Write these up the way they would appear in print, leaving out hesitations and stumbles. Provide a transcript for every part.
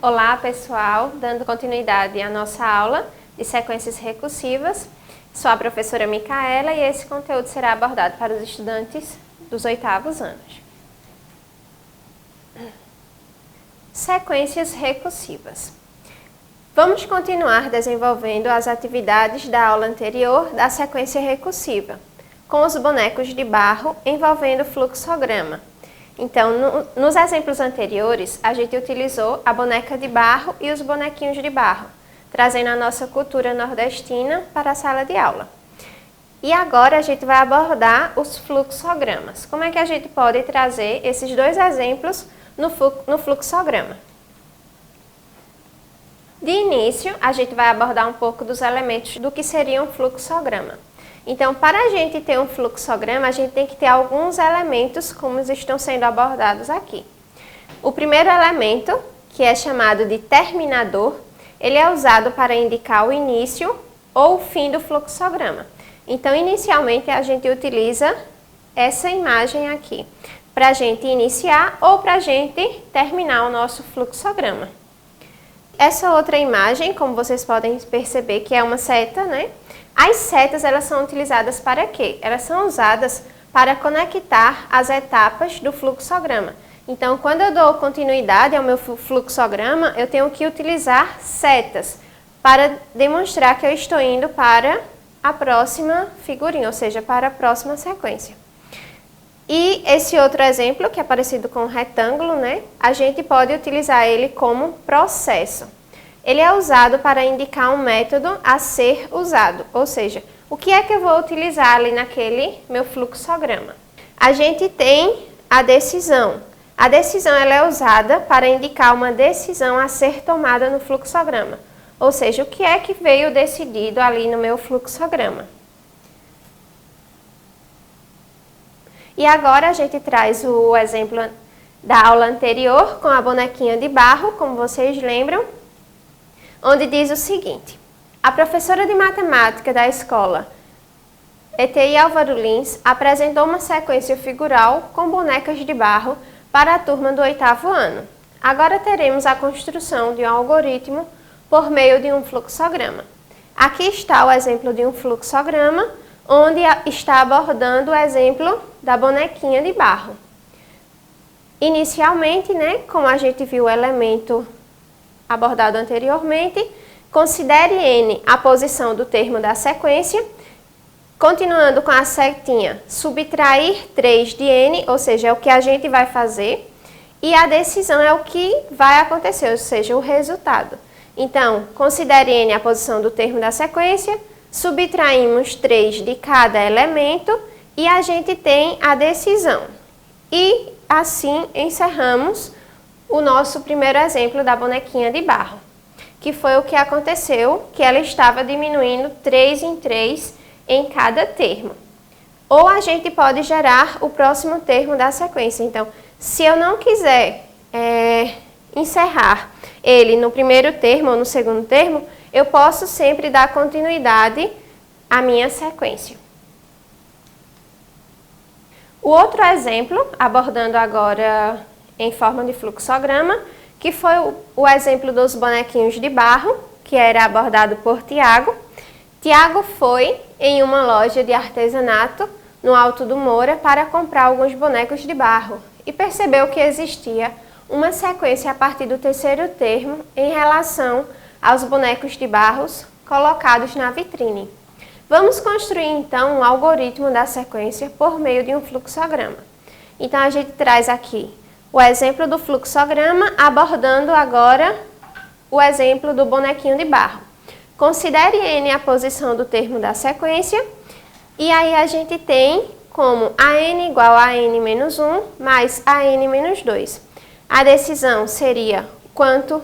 Olá pessoal, dando continuidade à nossa aula de sequências recursivas. Sou a professora Micaela e esse conteúdo será abordado para os estudantes dos 8º anos. Sequências recursivas. Vamos continuar desenvolvendo as atividades da aula anterior da sequência recursiva, com os bonecos de barro envolvendo fluxograma. Então, nos exemplos anteriores, a gente utilizou a boneca de barro e os bonequinhos de barro, trazendo a nossa cultura nordestina para a sala de aula. E agora a gente vai abordar os fluxogramas. Como é que a gente pode trazer esses dois exemplos no fluxograma? De início, a gente vai abordar um pouco dos elementos do que seria um fluxograma. Então, para a gente ter um fluxograma, a gente tem que ter alguns elementos como estão sendo abordados aqui. O primeiro elemento, que é chamado de terminador, ele é usado para indicar o início ou o fim do fluxograma. Então, inicialmente, a gente utiliza essa imagem aqui, para a gente iniciar ou para a gente terminar o nosso fluxograma. Essa outra imagem, como vocês podem perceber, que é uma seta, né? As setas, elas são utilizadas para quê? Elas são usadas para conectar as etapas do fluxograma. Então, quando eu dou continuidade ao meu fluxograma, eu tenho que utilizar setas para demonstrar que eu estou indo para a próxima figurinha, ou seja, para a próxima sequência. E esse outro exemplo, que é parecido com um retângulo, né? A gente pode utilizar ele como processo. Ele é usado para indicar um método a ser usado, ou seja, o que é que eu vou utilizar ali naquele meu fluxograma. A gente tem a decisão. A decisão ela é usada para indicar uma decisão a ser tomada no fluxograma, ou seja, o que é que veio decidido ali no meu fluxograma. E agora a gente traz o exemplo da aula anterior com a bonequinha de barro, como vocês lembram, onde diz o seguinte: a professora de matemática da escola ETI Álvaro Lins apresentou uma sequência figural com bonecas de barro para a turma do 8º ano. Agora teremos a construção de um algoritmo por meio de um fluxograma. Aqui está o exemplo de um fluxograma, onde está abordando o exemplo da bonequinha de barro. Inicialmente, né, como a gente viu o elemento abordado anteriormente, considere N a posição do termo da sequência, continuando com a setinha, subtrair 3 de N, ou seja, é o que a gente vai fazer, e a decisão é o que vai acontecer, ou seja, o resultado. Então, considere N a posição do termo da sequência, subtraímos 3 de cada elemento e a gente tem a decisão. E assim encerramos o nosso primeiro exemplo da bonequinha de barro, que foi o que aconteceu, que ela estava diminuindo 3 em 3 em cada termo. Ou a gente pode gerar o próximo termo da sequência. Então, se eu não quiser encerrar ele no primeiro termo ou no segundo termo, eu posso sempre dar continuidade à minha sequência. O outro exemplo, abordando agora em forma de fluxograma, que foi o exemplo dos bonequinhos de barro, que era abordado por Tiago. Tiago foi em uma loja de artesanato no Alto do Moura para comprar alguns bonecos de barro e percebeu que existia uma sequência a partir do terceiro termo em relação aos bonecos de barros colocados na vitrine. Vamos construir então um algoritmo da sequência por meio de um fluxograma. Então a gente traz aqui o exemplo do fluxograma, abordando agora o exemplo do bonequinho de barro. Considere N a posição do termo da sequência, e aí a gente tem como AN igual a N menos 1 mais AN menos 2. A decisão seria quanto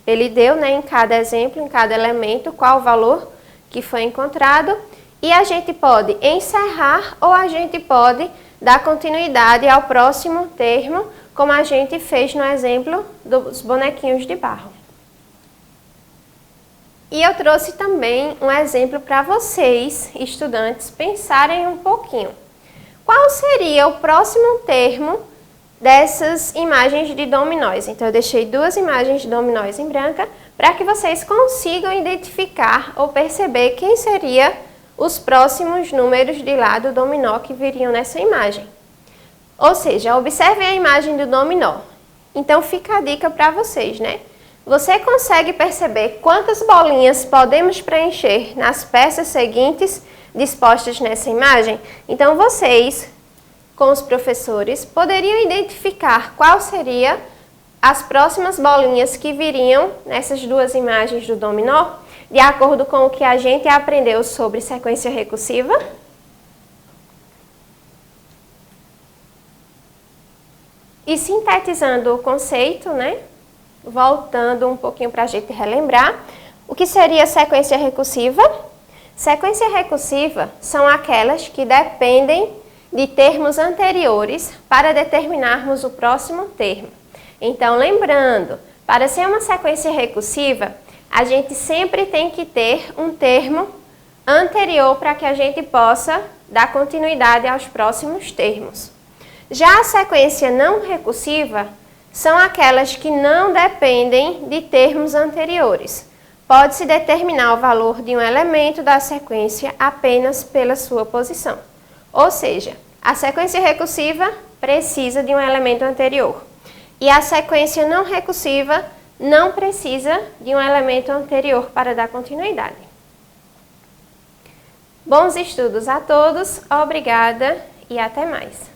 ele deu, né, em cada exemplo, em cada elemento, qual o valor que foi encontrado, e a gente pode encerrar ou a gente pode dar continuidade ao próximo termo, como a gente fez no exemplo dos bonequinhos de barro. E eu trouxe também um exemplo para vocês, estudantes, pensarem um pouquinho. Qual seria o próximo termo dessas imagens de dominós? Então, eu deixei duas imagens de dominós em branca para que vocês consigam identificar ou perceber quem seria os próximos números de lá do dominó que viriam nessa imagem. Ou seja, observem a imagem do dominó. Então, fica a dica para vocês, né? Você consegue perceber quantas bolinhas podemos preencher nas peças seguintes dispostas nessa imagem? Então, vocês, com os professores, poderiam identificar qual seria as próximas bolinhas que viriam nessas duas imagens do dominó, de acordo com o que a gente aprendeu sobre sequência recursiva? E sintetizando o conceito, né? Voltando um pouquinho para a gente relembrar, o que seria sequência recursiva? Sequência recursiva são aquelas que dependem de termos anteriores para determinarmos o próximo termo. Então, lembrando, para ser uma sequência recursiva, a gente sempre tem que ter um termo anterior para que a gente possa dar continuidade aos próximos termos. Já a sequência não recursiva são aquelas que não dependem de termos anteriores. Pode-se determinar o valor de um elemento da sequência apenas pela sua posição. Ou seja, a sequência recursiva precisa de um elemento anterior. E a sequência não recursiva não precisa de um elemento anterior para dar continuidade. Bons estudos a todos, obrigada e até mais!